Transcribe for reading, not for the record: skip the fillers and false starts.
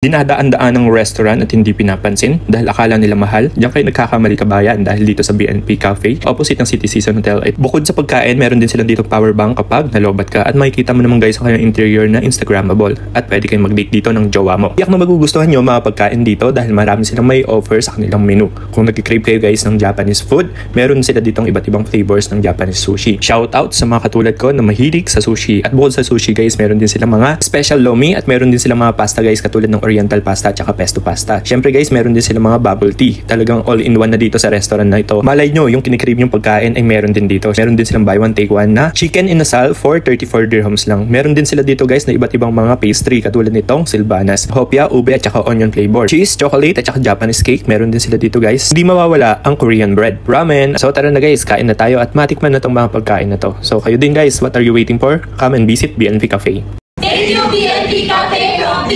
dinadaan-daan ng restaurant at hindi pinapansin dahil akala nila mahal. Diyan kayo nagkakamali kabayan dahil dito sa BNP Cafe, opposite ng City Season Hotel. At bukod sa pagkain, meron din silang dito power bank kapag nalobat ka. At makikita mo naman guys sa kanyang interior na Instagrammable. At pwede kayong mag-date dito ng jowa mo. Iyak na magugustuhan nyo mga pagkain dito dahil marami silang may offer sa kanilang menu. Kung nag-crave kayo guys ng Japanese food, meron sila ditong iba't ibang flavors ng Japanese sushi. Shout out sa mga katulad ko na mahilig sa sushi. At bukod sa sushi guys, meron din silang mga special lomi at meron din silang mga pasta guys katulad ng Oriental pasta at pesto pasta. Syempre guys, meron din silang mga bubble tea. Talagang all-in-one na dito sa restaurant na ito. Malay nyo, yung kinikrave yung pagkain ay meron din dito. Meron din silang buy one take one na chicken inasal for 34 dirhams lang. Meron din sila dito guys na iba't ibang mga pastry katulad nitong silbanas, hopya, ube at saka onion flavor, cheese, chocolate at saka Japanese cake. Meron din sila dito guys. Hindi mawawala ang Korean bread, ramen. So tara na guys, kain na tayo at matikman na tong mga pagkain na to. So kayo din guys, what are you waiting for? Come and visit BNP Cafe. Thank you BNP Cafe from